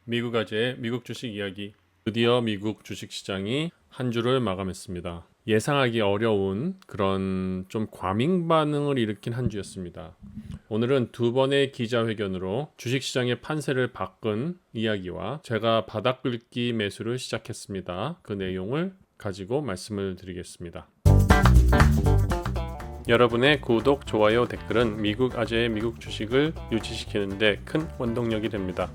미국 아재의 미국 주식 이야기. 드디어 미국 주식시장이 한 주를 마감했습니다. 예상하기 어려운 그런 좀 과민 반응을 일으킨 한 주였습니다. 오늘은 두 번의 기자회견으로 주식시장의 판세를 바꾼 이야기와 제가 바닥 긁기 매수를 시작했습니다. 그 내용을 가지고 말씀을 드리겠습니다. 여러분의 구독, 좋아요, 댓글은 미국 아재의 미국 주식을 유지시키는 데 큰 원동력이 됩니다.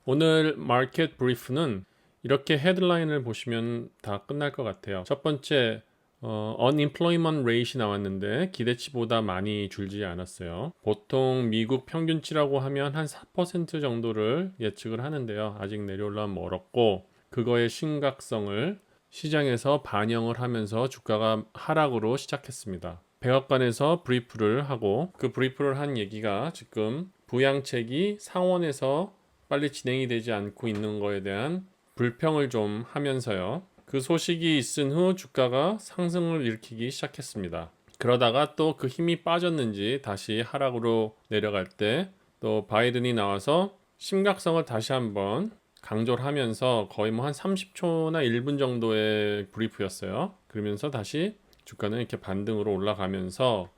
오늘 마켓 브리프는 이렇게 헤드라인을 보시면 다 끝날 것 같아요. 첫 번째, unemployment rate이 나왔는데 기대치보다 많이 줄지 않았어요. 보통 미국 평균치라고 하면 한 4% 정도를 예측을 하는데요. 아직 내려올라면 멀었고, 그거의 심각성을 시장에서 반영을 하면서 주가가 하락으로 시작했습니다. 백악관에서 브리프를 하고, 그 브리프를 한 얘기가 지금 부양책이 상원에서 빨리 진행이 되지 않고 있는 거에 대한 불평을 좀 하면서요. 그 소식이 있은 후 주가가 상승을 일으키기 시작했습니다. 그러다가 또 그 힘이 빠졌는지 다시 하락으로 내려갈 때 또 바이든이 나와서 심각성을 다시 한번 강조를 하면서 거의 뭐 한 30초나 1분 정도의 브리프였어요. 그러면서 다시 주가는 이렇게 반등으로 올라가면서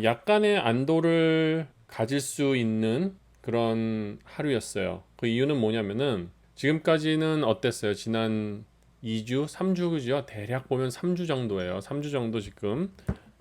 약간의 안도를 가질 수 있는 그런 하루였어요. 그 이유는 뭐냐면은 지금까지는 어땠어요? 지난 2주, 3주 그죠? 대략 보면 3주 정도예요. 3주 정도 지금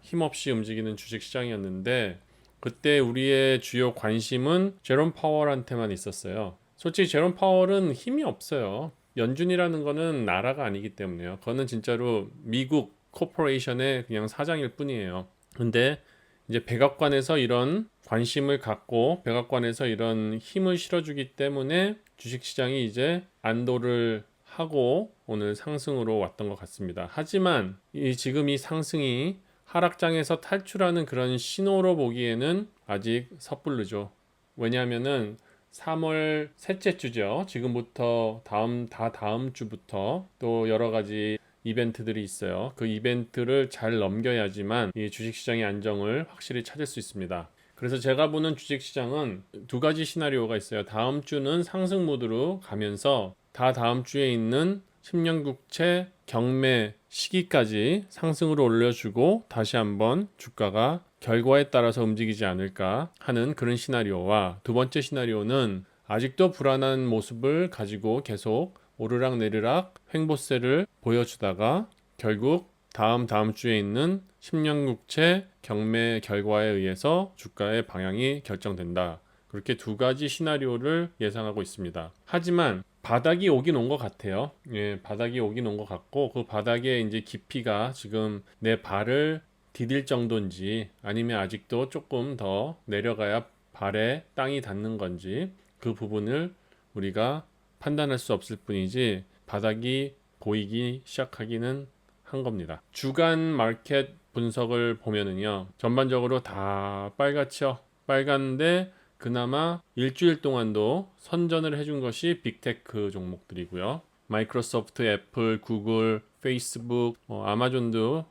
힘없이 움직이는 주식 시장이었는데 그때 우리의 주요 관심은 제롬 파월한테만 있었어요. 솔직히 제롬 파월은 힘이 없어요. 연준이라는 거는 나라가 아니기 때문에요. 그거는 진짜로 미국 코퍼레이션의 그냥 사장일 뿐이에요. 근데 이제 백악관에서 이런 관심을 갖고 백악관에서 이런 힘을 실어주기 때문에 주식시장이 이제 안도를 하고 오늘 상승으로 왔던 것 같습니다. 하지만 지금 이 상승이 하락장에서 탈출하는 그런 신호로 보기에는 아직 섣부르죠. 왜냐하면은 3월 셋째 주죠. 지금부터 다음 주부터 또 여러 가지 이벤트들이 있어요. 그 이벤트를 잘 넘겨야지만 이 주식시장의 안정을 확실히 찾을 수 있습니다. 그래서 제가 보는 주식시장은 두 가지 시나리오가 있어요. 다음 주는 상승 모드로 가면서 다음 주에 있는 10년 국채 경매 시기까지 상승으로 올려주고 다시 한번 주가가 결과에 따라서 움직이지 않을까 하는 그런 시나리오와 두 번째 시나리오는 아직도 불안한 모습을 가지고 계속 오르락 내리락 횡보세를 보여주다가 결국 다음 주에 있는 10년 국채 경매 결과에 의해서 주가의 방향이 결정된다. 그렇게 두 가지 시나리오를 예상하고 있습니다. 하지만 바닥이 오긴 온 것 같아요. 예, 바닥이 오긴 온 것 같고 그 바닥의 이제 깊이가 지금 내 발을 디딜 정도인지 아니면 아직도 조금 더 내려가야 발에 땅이 닿는 건지 그 부분을 우리가 판단할 수 없을 뿐이지 바닥이 보이기 시작하기는 한 겁니다. 주간 마켓 분석을 보면은요. 전반적으로 다 빨갛죠. 빨간데 그나마 일주일 동안도 선전을 해준 것이 빅테크 종목들이고요. 마이크로소프트, 애플, 구글, 페이스북, 아마존도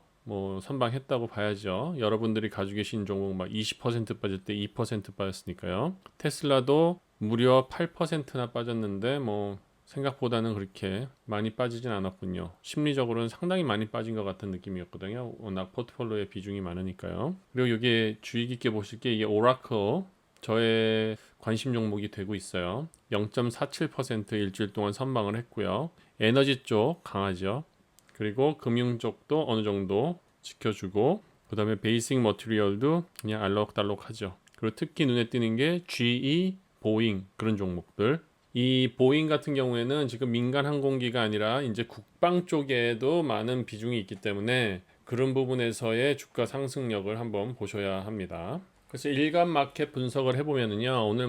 선방했다고 봐야죠. 여러분들이 가지고 계신 종목 막 20% 빠질 때 2% 빠졌으니까요. 테슬라도 무려 8%나 빠졌는데 생각보다는 그렇게 많이 빠지진 않았군요. 심리적으로는 상당히 많이 빠진 것 같은 느낌이었거든요. 워낙 포트폴리오의 비중이 많으니까요. 그리고 여기에 주의 깊게 보실 게 이게 오라클 저의 관심 종목이 되고 있어요. 0.47% 일주일 동안 선방을 했고요. 에너지 쪽 강하죠. 그리고 금융 쪽도 어느 정도 지켜주고 그 다음에 베이직 머티리얼도 그냥 알록달록하죠. 그리고 특히 눈에 띄는 게 GE, 보잉 그런 종목들. 이 보잉 같은 경우에는 지금 민간 항공기가 아니라 이제 국방 쪽에도 많은 비중이 있기 때문에 그런 부분에서의 주가 상승력을 한번 보셔야 합니다. 그래서 일간 마켓 분석을 해보면은요, 오늘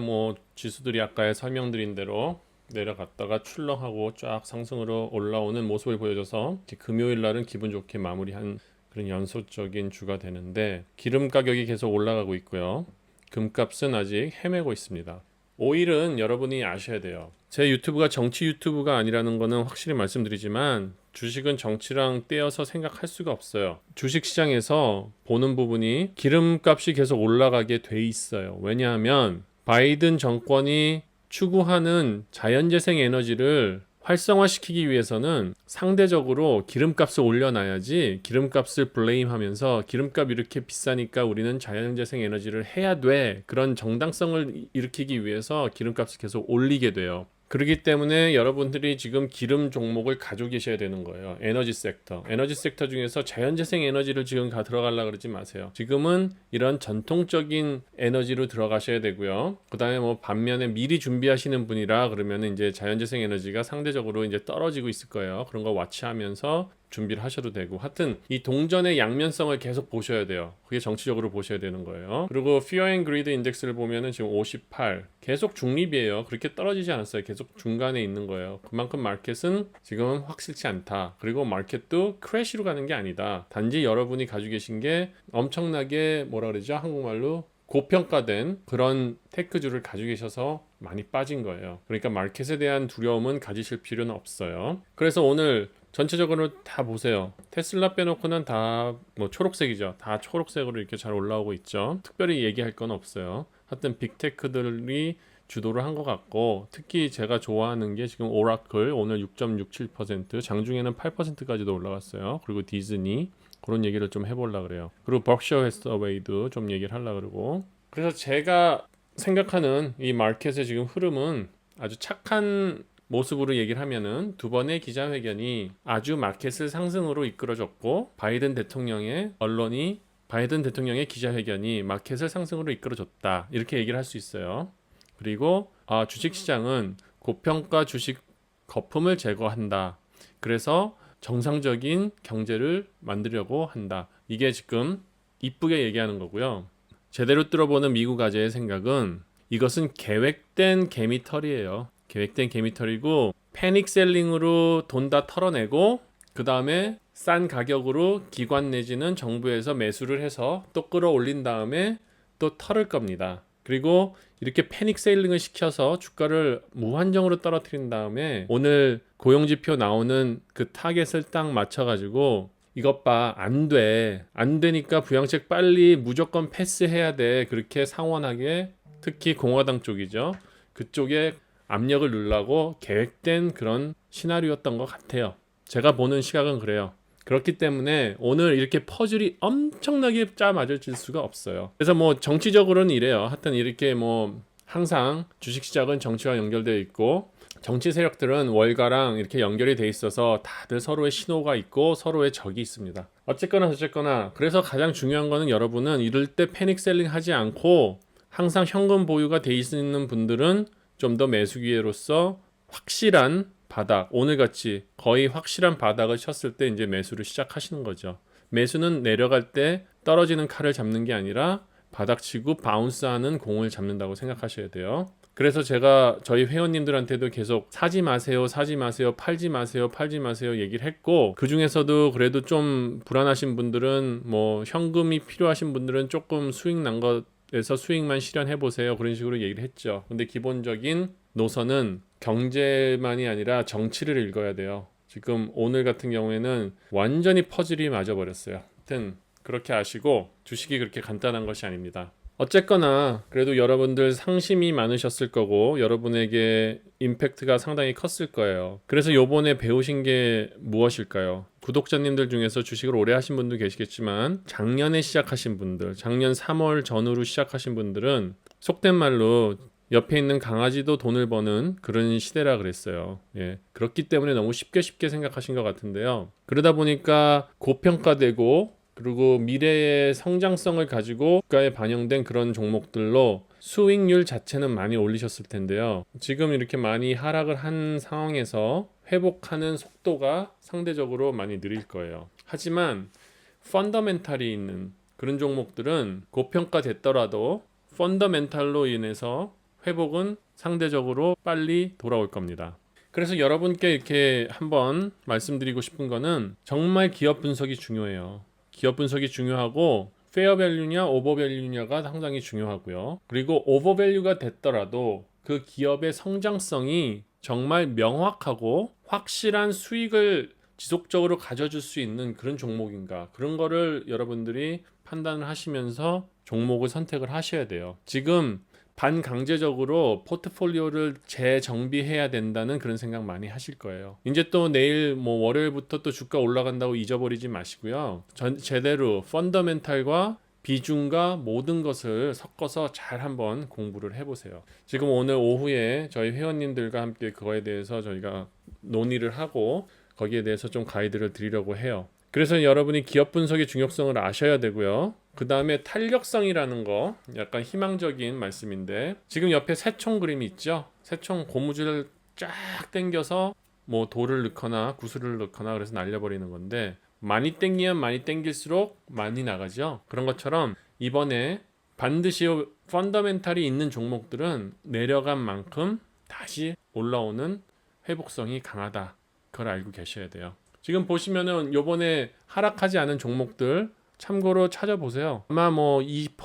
지수들이 아까 설명드린 대로 내려갔다가 출렁하고 쫙 상승으로 올라오는 모습을 보여줘서 금요일 날은 기분 좋게 마무리한 그런 연속적인 주가 되는데 기름 가격이 계속 올라가고 있고요. 금값은 아직 헤매고 있습니다. 오일은 여러분이 아셔야 돼요. 제 유튜브가 정치 유튜브가 아니라는 거는 확실히 말씀드리지만 주식은 정치랑 떼어서 생각할 수가 없어요. 주식시장에서 보는 부분이 기름값이 계속 올라가게 돼 있어요. 왜냐하면 바이든 정권이 추구하는 자연재생 에너지를 활성화시키기 위해서는 상대적으로 기름값을 올려놔야지 기름값을 블레임하면서 기름값 이렇게 비싸니까 우리는 자연재생 에너지를 해야 돼. 그런 정당성을 일으키기 위해서 기름값을 계속 올리게 돼요. 그렇기 때문에 여러분들이 지금 기름 종목을 가지고 계셔야 되는 거예요. 에너지 섹터. 에너지 섹터 중에서 자연재생 에너지를 지금 들어가려고 그러지 마세요. 지금은 이런 전통적인 에너지로 들어가셔야 되고요. 그 다음에 뭐 반면에 미리 준비하시는 분이라 그러면 이제 자연재생 에너지가 상대적으로 이제 떨어지고 있을 거예요. 그런 거 와치하면서 준비를 하셔도 되고, 하여튼 이 동전의 양면성을 계속 보셔야 돼요. 그게 정치적으로 보셔야 되는 거예요. 그리고 Fear and Greed 인덱스를 보면은 지금 58 계속 중립이에요. 그렇게 떨어지지 않았어요. 계속 중간에 있는 거예요. 그만큼 마켓은 지금은 확실치 않다. 그리고 마켓도 크래시로 가는 게 아니다. 단지 여러분이 가지고 계신 게 엄청나게 뭐라 그러죠? 한국말로 고평가된 그런 테크주를 가지고 계셔서 많이 빠진 거예요. 그러니까 마켓에 대한 두려움은 가지실 필요는 없어요. 그래서 오늘 전체적으로 다 보세요. 테슬라 빼놓고는 다 뭐 초록색이죠. 다 초록색으로 이렇게 잘 올라오고 있죠. 특별히 얘기할 건 없어요. 하여튼 빅테크들이 주도를 한 것 같고, 특히 제가 좋아하는 게 지금 오라클 오늘 6.67%, 장중에는 8%까지도 올라갔어요. 그리고 디즈니, 그런 얘기를 좀 해보려고 그래요. 그리고 버크셔 해서웨이도 좀 얘기를 하려고 그러고. 그래서 제가 생각하는 이 마켓의 지금 흐름은 아주 착한 모습으로 얘기를 하면은 두 번의 기자회견이 아주 마켓을 상승으로 이끌어줬고, 바이든 대통령의 기자회견이 마켓을 상승으로 이끌어줬다, 이렇게 얘기를 할 수 있어요. 그리고 주식시장은 고평가 주식 거품을 제거한다. 그래서 정상적인 경제를 만들려고 한다. 이게 지금 이쁘게 얘기하는 거고요. 제대로 뚫어보는 미국 아재의 생각은 이것은 계획된 개미털이에요. 계획된 개미털이고, 패닉 셀링으로 돈 다 털어내고 그 다음에 싼 가격으로 기관 내지는 정부에서 매수를 해서 또 끌어올린 다음에 또 털을 겁니다. 그리고 이렇게 패닉 세일링을 시켜서 주가를 무한정으로 떨어뜨린 다음에 오늘 고용지표 나오는 그 타겟을 딱 맞춰가지고 이것 봐, 안 돼. 안 되니까 부양책 빨리 무조건 패스해야 돼. 그렇게 상원하게, 특히 공화당 쪽이죠. 그쪽에 압력을 넣으려고 계획된 그런 시나리오였던 것 같아요. 제가 보는 시각은 그래요. 그렇기 때문에 오늘 이렇게 퍼즐이 엄청나게 짜맞을 수가 없어요. 그래서 뭐 정치적으로는 이래요. 하여튼 이렇게 뭐 항상 주식시장은 정치와 연결되어 있고, 정치 세력들은 월가랑 이렇게 연결이 돼 있어서 다들 서로의 신호가 있고 서로의 적이 있습니다. 어쨌거나 그래서 가장 중요한 거는 여러분은 이럴 때 패닉 셀링 하지 않고 항상 현금 보유가 돼 있는 분들은 좀 더 매수 기회로서 확실한 바닥, 오늘같이 거의 확실한 바닥을 쳤을 때 이제 매수를 시작하시는 거죠. 매수는 내려갈 때 떨어지는 칼을 잡는 게 아니라 바닥치고 바운스하는 공을 잡는다고 생각하셔야 돼요. 그래서 제가 저희 회원님들한테도 계속 사지 마세요, 팔지 마세요 얘기를 했고, 그 중에서도 그래도 좀 불안하신 분들은, 뭐 현금이 필요하신 분들은 조금 수익 난 것에서 수익만 실현해 보세요, 그런 식으로 얘기를 했죠. 근데 기본적인 노선은 경제만이 아니라 정치를 읽어야 돼요. 지금 오늘 같은 경우에는 완전히 퍼즐이 맞아버렸어요. 하여튼 그렇게 아시고, 주식이 그렇게 간단한 것이 아닙니다. 어쨌거나 그래도 여러분들 상심이 많으셨을 거고 여러분에게 임팩트가 상당히 컸을 거예요. 그래서 요번에 배우신 게 무엇일까요? 구독자님들 중에서 주식을 오래 하신 분도 계시겠지만 작년에 시작하신 분들, 작년 3월 전후로 시작하신 분들은 속된 말로 옆에 있는 강아지도 돈을 버는 그런 시대라 그랬어요. 예. 그렇기 때문에 너무 쉽게 생각하신 것 같은데요. 그러다 보니까 고평가되고, 그리고 미래의 성장성을 가지고 주가에 반영된 그런 종목들로 수익률 자체는 많이 올리셨을 텐데요. 지금 이렇게 많이 하락을 한 상황에서 회복하는 속도가 상대적으로 많이 느릴 거예요. 하지만 펀더멘탈이 있는 그런 종목들은 고평가됐더라도 펀더멘탈로 인해서 회복은 상대적으로 빨리 돌아올 겁니다. 그래서 여러분께 이렇게 한번 말씀드리고 싶은 거는, 정말 기업 분석이 중요해요. 기업 분석이 중요하고, 페어 밸류냐 오버 밸류냐가 상당히 중요하고요. 그리고 오버 밸류가 됐더라도 그 기업의 성장성이 정말 명확하고 확실한 수익을 지속적으로 가져줄 수 있는 그런 종목인가, 그런 거를 여러분들이 판단을 하시면서 종목을 선택을 하셔야 돼요. 지금 반강제적으로 포트폴리오를 재정비해야 된다는 그런 생각 많이 하실 거예요. 이제 또 내일 뭐 월요일부터 또 주가 올라간다고 잊어버리지 마시고요. 제대로 펀더멘탈과 비중과 모든 것을 섞어서 잘 한번 공부를 해보세요. 지금 오늘 오후에 저희 회원님들과 함께 그거에 대해서 저희가 논의를 하고 거기에 대해서 좀 가이드를 드리려고 해요. 그래서 여러분이 기업 분석의 중요성을 아셔야 되고요. 그 다음에 탄력성이라는 거 약간 희망적인 말씀인데 지금 옆에 새총 그림이 있죠. 새총 고무줄을 쫙 당겨서 뭐 돌을 넣거나 구슬을 넣거나 그래서 날려버리는 건데 많이 당기면 많이 당길수록 많이 나가죠. 그런 것처럼 이번에 반드시 펀더멘탈이 있는 종목들은 내려간 만큼 다시 올라오는 회복성이 강하다. 그걸 알고 계셔야 돼요. 지금 보시면은 요번에 하락하지 않은 종목들 참고로 찾아보세요. 아마 뭐 2%,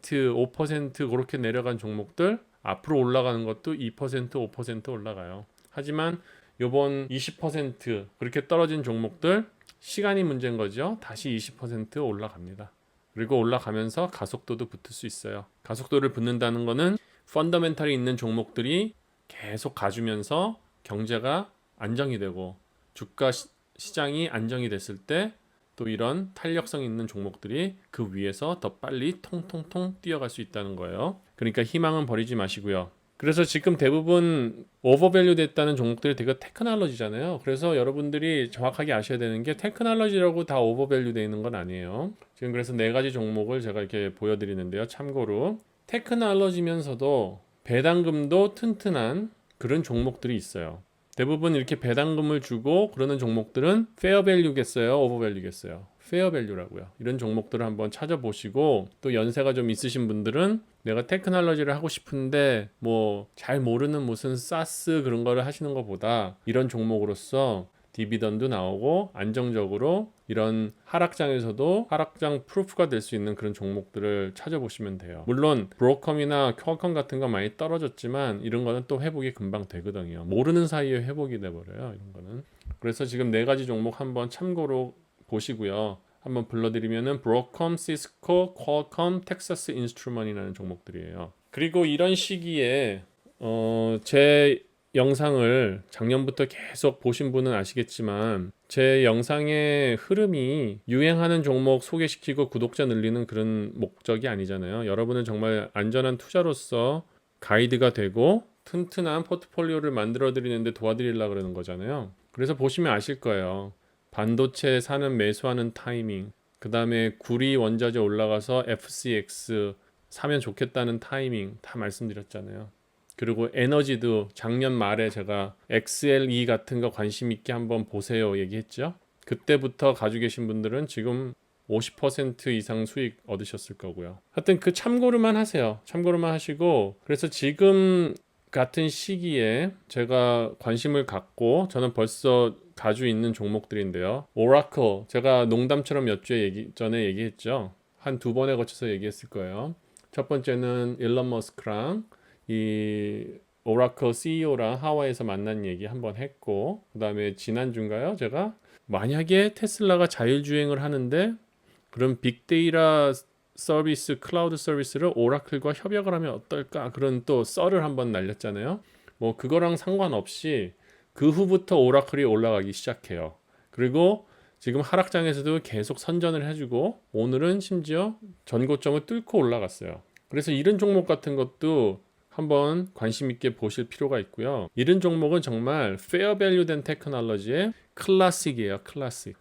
5% 그렇게 내려간 종목들 앞으로 올라가는 것도 2%, 5% 올라가요. 하지만 요번 20% 그렇게 떨어진 종목들 시간이 문제인 거죠. 다시 20% 올라갑니다. 그리고 올라가면서 가속도도 붙을 수 있어요. 가속도를 붙는다는 거는 펀더멘탈이 있는 종목들이 계속 가주면서 경제가 안정이 되고 주가 시장이 안정이 됐을 때 또 이런 탄력성 있는 종목들이 그 위에서 더 빨리 통통통 뛰어갈 수 있다는 거예요. 그러니까 희망은 버리지 마시고요. 그래서 지금 대부분 오버밸류 됐다는 종목들이 되게 테크놀로지잖아요. 그래서 여러분들이 정확하게 아셔야 되는 게 테크놀로지라고 다 오버밸류 되어 있는 건 아니에요. 지금 그래서 네 가지 종목을 제가 이렇게 보여드리는데요. 참고로 테크놀로지면서도 배당금도 튼튼한 그런 종목들이 있어요. 대부분 이렇게 배당금을 주고 그러는 종목들은 페어밸류겠어요? 오버밸류겠어요? 페어밸류라고요. 이런 종목들을 한번 찾아보시고 또 연세가 좀 있으신 분들은 내가 테크놀로지를 하고 싶은데 뭐 잘 모르는 무슨 사스 그런 거를 하시는 것보다 이런 종목으로서 디비던도 나오고 안정적으로 이런 하락장에서도 하락장 프루프가 될 수 있는 그런 종목들을 찾아보시면 돼요. 물론 브로컴이나 퀄컴 같은 거 많이 떨어졌지만 이런 거는 또 회복이 금방 되거든요. 모르는 사이에 회복이 돼버려요. 이런 거는. 그래서 지금 네 가지 종목 한번 참고로 보시고요. 한번 불러드리면은 브로컴, 시스코, 퀄컴, 텍사스 인스트루먼이라는 종목들이에요. 그리고 이런 시기에 제 영상을 작년부터 계속 보신 분은 아시겠지만 제 영상의 흐름이 유행하는 종목 소개시키고 구독자 늘리는 그런 목적이 아니잖아요. 여러분은 정말 안전한 투자로서 가이드가 되고 튼튼한 포트폴리오를 만들어 드리는데 도와드리려고 그러는 거잖아요. 그래서 보시면 아실 거예요. 반도체 사는 매수하는 타이밍, 그 다음에 구리 원자재 올라가서 FCX 사면 좋겠다는 타이밍 다 말씀드렸잖아요. 그리고 에너지도 작년 말에 제가 XLE 같은 거 관심 있게 한번 보세요 얘기했죠. 그때부터 가지고 계신 분들은 지금 50% 이상 수익 얻으셨을 거고요. 하여튼 그 참고로만 하세요. 참고로만 하시고 그래서 지금 같은 시기에 제가 관심을 갖고 저는 벌써 가지고 있는 종목들인데요. 오라클 제가 농담처럼 몇 주 전에 얘기했죠. 한 두 번에 거쳐서 얘기했을 거예요. 첫 번째는 일론 머스크랑 이 오라클 CEO랑 하와이에서 만난 얘기 한번 했고 그 다음에 지난주인가요? 제가 만약에 테슬라가 자율주행을 하는데 그럼 빅데이터 서비스, 클라우드 서비스를 오라클과 협약을 하면 어떨까? 그런 또 썰을 한번 날렸잖아요. 뭐 그거랑 상관없이 그 후부터 오라클이 올라가기 시작해요. 그리고 지금 하락장에서도 계속 선전을 해주고 오늘은 심지어 전고점을 뚫고 올라갔어요. 그래서 이런 종목 같은 것도 한번 관심 있게 보실 필요가 있고요. 이런 종목은 정말 페어 밸류 된 테크놀로지의 클래식이에요.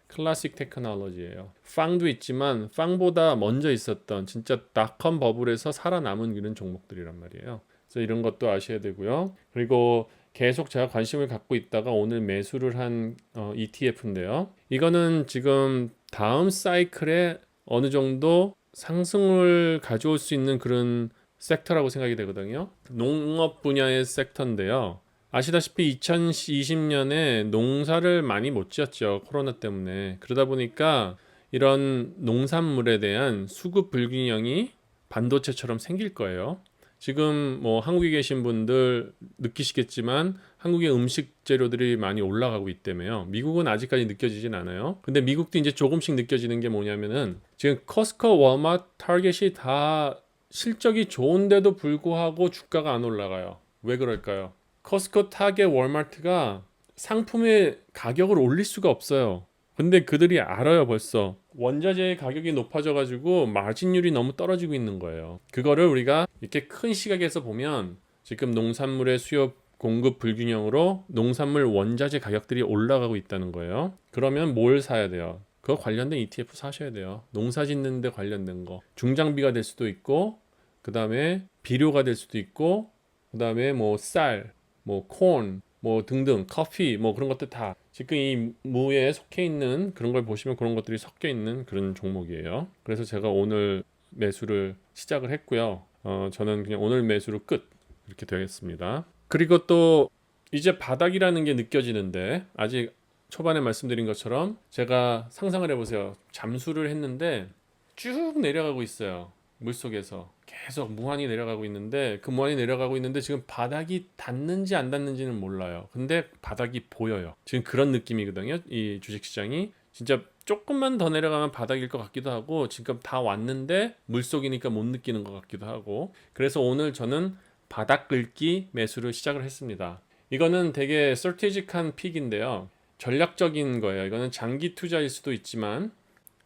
클래식 테크놀로지예요. 팡도 있지만 팡보다 먼저 있었던 진짜 닷컴 버블에서 살아남은 이런 종목들이란 말이에요. 그래서 이런 것도 아셔야 되고요. 그리고 계속 제가 관심을 갖고 있다가 오늘 매수를 한 ETF인데요. 이거는 지금 다음 사이클에 어느 정도 상승을 가져올 수 있는 그런 섹터라고 생각이 되거든요. 농업 분야의 섹터인데요. 아시다시피 2020년에 농사를 많이 못 지었죠. 코로나 때문에. 그러다 보니까 이런 농산물에 대한 수급 불균형이 반도체처럼 생길 거예요. 지금 뭐 한국에 계신 분들 느끼시겠지만 한국의 음식 재료들이 많이 올라가고 있다며요. 미국은 아직까지 느껴지진 않아요. 근데 미국도 이제 조금씩 느껴지는 게 뭐냐면은 지금 커스코, 월마트, 타겟이 다 실적이 좋은데도 불구하고 주가가 안 올라가요. 왜 그럴까요? 커스코, 타겟, 월마트가 상품의 가격을 올릴 수가 없어요. 근데 그들이 알아요. 벌써 원자재의 가격이 높아져 가지고 마진율이 너무 떨어지고 있는 거예요. 그거를 우리가 이렇게 큰 시각에서 보면 지금 농산물의 수요 공급 불균형으로 농산물 원자재 가격들이 올라가고 있다는 거예요. 그러면 뭘 사야 돼요? 그거 관련된 ETF 사셔야 돼요. 농사 짓는 데 관련된 거. 중장비가 될 수도 있고, 그 다음에 비료가 될 수도 있고, 그 다음에 뭐 쌀, 뭐 콘, 뭐 등등, 커피, 뭐 그런 것들 다 지금 이 무에 속해 있는 그런 걸 보시면 그런 것들이 섞여 있는 그런 종목이에요. 그래서 제가 오늘 매수를 시작을 했고요. 저는 그냥 오늘 매수로 끝 이렇게 되겠습니다. 그리고 또 이제 바닥이라는 게 느껴지는데 아직 초반에 말씀드린 것처럼 제가 상상을 해보세요. 잠수를 했는데 쭉 내려가고 있어요. 물속에서 계속 무한히 내려가고 있는데 그 무한히 내려가고 있는데 지금 바닥이 닿는지 안 닿는지는 몰라요. 근데 바닥이 보여요. 지금 그런 느낌이거든요. 이 주식시장이 진짜 조금만 더 내려가면 바닥일 것 같기도 하고 지금 다 왔는데 물속이니까 못 느끼는 것 같기도 하고 그래서 오늘 저는 바닥 긁기 매수를 시작을 했습니다. 이거는 되게 스트래티직한 픽인데요. 전략적인 거예요. 이거는 장기 투자일 수도 있지만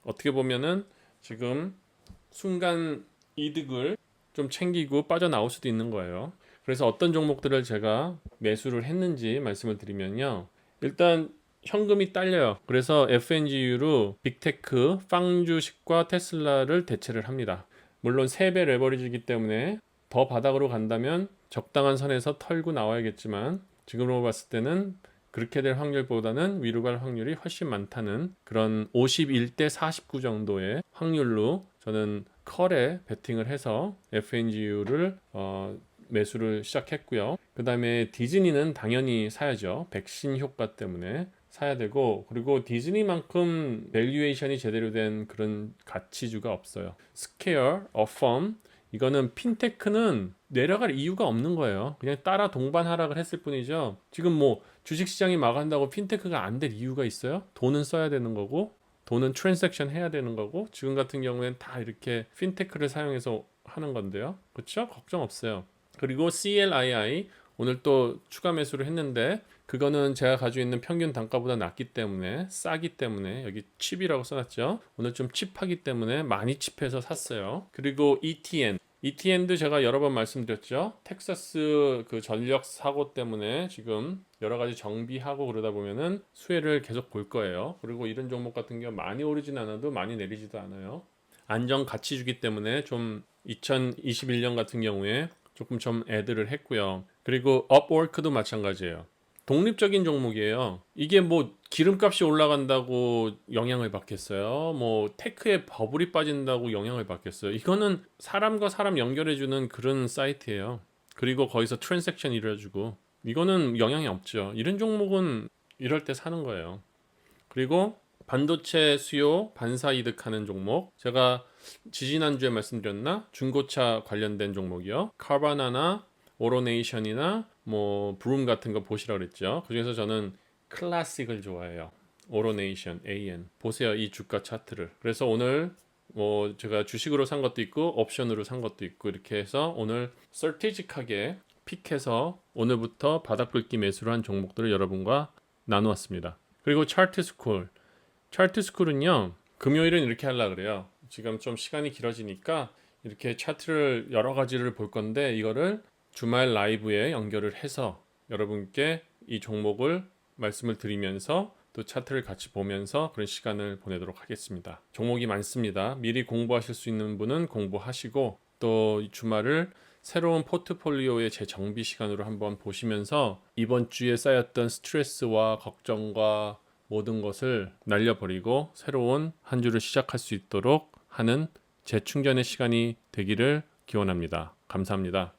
어떻게 보면은 지금 순간 이득을 좀 챙기고 빠져나올 수도 있는 거예요. 그래서 어떤 종목들을 제가 매수를 했는지 말씀을 드리면요. 일단 현금이 딸려요. 그래서 FNGU로 빅테크, 빵 주식과 테슬라를 대체를 합니다. 물론 3배 레버리지이기 때문에 더 바닥으로 간다면 적당한 선에서 털고 나와야겠지만 지금으로 봤을 때는 그렇게 될 확률보다는 위로 갈 확률이 훨씬 많다는 그런 51대 49 정도의 확률로 저는 컬에 베팅을 해서 FNGU를 매수를 시작했고요. 그 다음에 디즈니는 당연히 사야죠. 백신 효과 때문에 사야 되고 그리고 디즈니만큼 밸류에이션이 제대로 된 그런 가치주가 없어요. 스퀘어, 어펌 이거는 핀테크는 내려갈 이유가 없는 거예요. 그냥 따라 동반 하락을 했을 뿐이죠. 지금 뭐 주식시장이 망한다고 핀테크가 안 될 이유가 있어요? 돈은 써야 되는 거고 돈은 트랜잭션 해야 되는 거고 지금 같은 경우에는 다 이렇게 핀테크를 사용해서 하는 건데요. 그렇죠? 걱정 없어요. 그리고 CLII 오늘 또 추가 매수를 했는데 그거는 제가 가지고 있는 평균 단가보다 낮기 때문에 싸기 때문에 여기 칩이라고 써놨죠. 오늘 좀 칩하기 때문에 많이 칩해서 샀어요. 그리고 ETN도 제가 여러 번 말씀드렸죠. 텍사스 그 전력 사고 때문에 지금 여러 가지 정비하고 그러다 보면은 수혜를 계속 볼 거예요. 그리고 이런 종목 같은 경우 많이 오르진 않아도 많이 내리지도 않아요. 안정 가치 주기 때문에 좀 2021년 같은 경우에 조금 좀 애들을 했고요. 그리고 업워크도 마찬가지예요. 독립적인 종목이에요. 이게 뭐 기름값이 올라간다고 영향을 받겠어요? 뭐 테크에 버블이 빠진다고 영향을 받겠어요? 이거는 사람과 사람 연결해주는 그런 사이트예요. 그리고 거기서 트랜잭션 이루어주고 이거는 영향이 없죠. 이런 종목은 이럴 때 사는 거예요. 그리고 반도체 수요 반사 이득하는 종목 제가 지지난주에 말씀드렸나? 중고차 관련된 종목이요. 카바나나 오로네이션이나 뭐 브룸 같은 거 보시라고 그랬죠. 그중에서 저는 클래식을 좋아해요. 오로네이션 AN 보세요. 이 주가 차트를. 그래서 오늘 뭐 제가 주식으로 산 것도 있고 옵션으로 산 것도 있고 이렇게 해서 오늘 스트래티직하게 픽해서 오늘부터 바닥 긁기 매수를 한 종목들을 여러분과 나누었습니다. 그리고 차트스쿨은요 금요일은 이렇게 하려고 그래요. 지금 좀 시간이 길어지니까 이렇게 차트를 여러 가지를 볼 건데 이거를 주말 라이브에 연결을 해서 여러분께 이 종목을 말씀을 드리면서 또 차트를 같이 보면서 그런 시간을 보내도록 하겠습니다. 종목이 많습니다. 미리 공부하실 수 있는 분은 공부하시고 또 주말을 새로운 포트폴리오의 재정비 시간으로 한번 보시면서 이번 주에 쌓였던 스트레스와 걱정과 모든 것을 날려버리고 새로운 한 주를 시작할 수 있도록 하는 재충전의 시간이 되기를 기원합니다. 감사합니다.